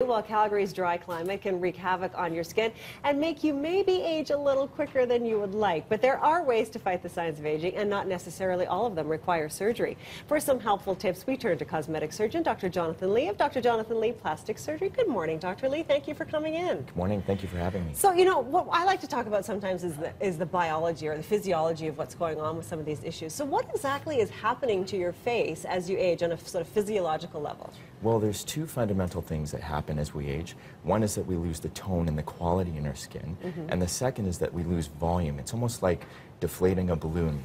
While Calgary's dry climate can wreak havoc on your skin and make you maybe age a little quicker than you would like. But there are ways to fight the signs of aging, and not necessarily all of them require surgery. For some helpful tips, we turn to cosmetic surgeon Dr. Jonathan Lee of Dr. Jonathan Lee Plastic Surgery. Good morning, Dr. Lee. Thank you for coming in. Good morning. Thank you for having me. So, what I like to talk about sometimes is the biology or the physiology of what's going on with some of these issues. So what exactly is happening to your face as you age on a sort of physiological level? Well, there's two fundamental things that happen as we age. One is that we lose the tone and the quality in our skin, and the second is that we lose volume. It's almost like deflating a balloon,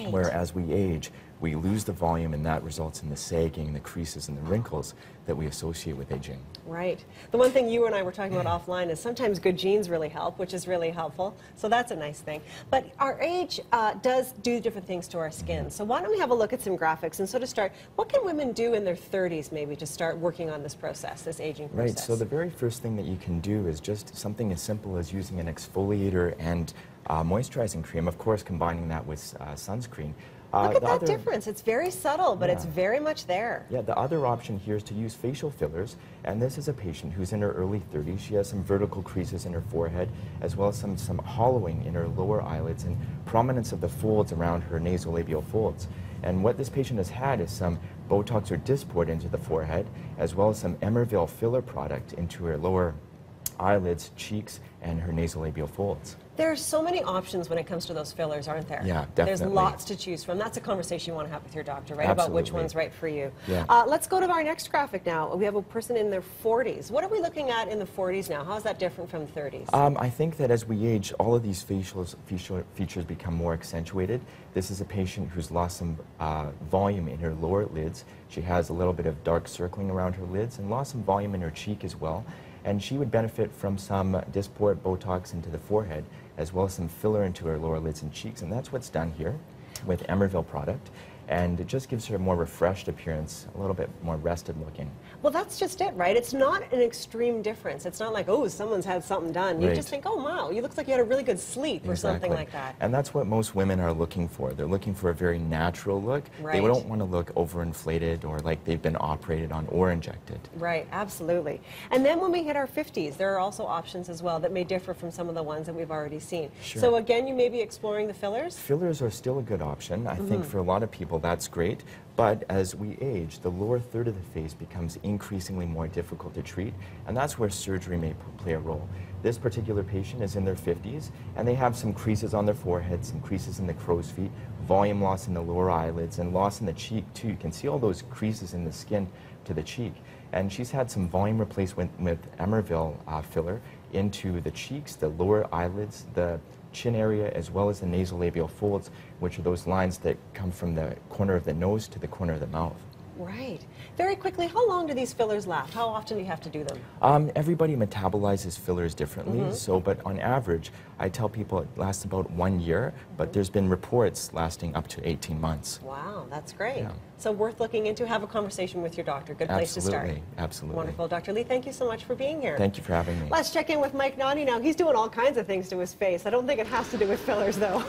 where as we age, we lose the volume, and that results in the sagging, the creases, and the wrinkles that we associate with aging. Right. The one thing you and I were talking about offline is sometimes good genes really help, which is really helpful. So that's a nice thing. But our age does do different things to our skin. So why don't we have a look at some graphics and sort of start, what can women do in their 30s maybe to start working on this process, this aging process? Right. So the very first thing that you can do is just something as simple as using an exfoliator and moisturizing cream, of course combining that with sunscreen. Look at that difference. It's very subtle, but it's very much there. Yeah, the other option here is to use facial fillers, and this is a patient who's in her early 30s. She has some vertical creases in her forehead, as well as some hollowing in her lower eyelids and prominence of the folds around her nasolabial folds. And what this patient has had is some Botox or Dysport into the forehead, as well as some Dermal Filler product into her lower eyelids, cheeks, and her nasolabial folds. There are so many options when it comes to those fillers, aren't there? Yeah, definitely. There's lots to choose from. That's a conversation you want to have with your doctor, right? Absolutely. About which one's right for you. Yeah. Let's go to our next graphic now. We have a person in their 40s. What are we looking at in the 40s now? How is that different from 30s? I think that as we age, all of these facial features become more accentuated. This is a patient who's lost some volume in her lower lids. She has a little bit of dark circling around her lids and lost some volume in her cheek as well. And she would benefit from some Dysport Botox into the forehead, as well as some filler into her lower lids and cheeks. And that's what's done here with Dermal product. And it just gives her a more refreshed appearance, a little bit more rested looking. Well, that's just it, right? It's not an extreme difference. It's not like, oh, someone's had something done. You just think, oh, wow, you look like you had a really good sleep or something like that. And that's what most women are looking for. They're looking for a very natural look. They don't want to look overinflated or like they've been operated on or injected. Right, absolutely. And then when we hit our 50s, there are also options as well that may differ from some of the ones that we've already seen. Sure. So again, you may be exploring the fillers? Fillers are still a good option. I think for a lot of people that's great. But as we age, the lower third of the face becomes increasingly more difficult to treat, and that's where surgery may play a role. This particular patient is in their 50s, and they have some creases on their forehead, some creases in the crow's feet, volume loss in the lower eyelids, and loss in the cheek too. You can see all those creases in the skin to the cheek. And she's had some volume replacement with Dermal filler into the cheeks, the lower eyelids, the chin area, as well as the nasolabial folds, which are those lines that come from the corner of the nose to the corner of the mouth. Right. Very quickly, how long do these fillers last? How often do you have to do them? Everybody metabolizes fillers differently, but on average, I tell people it lasts about 1 year, but there's been reports lasting up to 18 months. Wow, that's great. Yeah. So worth looking into. Have a conversation with your doctor. Good place to start. Absolutely. Wonderful. Dr. Lee, thank you so much for being here. Thank you for having me. Let's check in with Mike Naughty now. He's doing all kinds of things to his face. I don't think it has to do with fillers, though.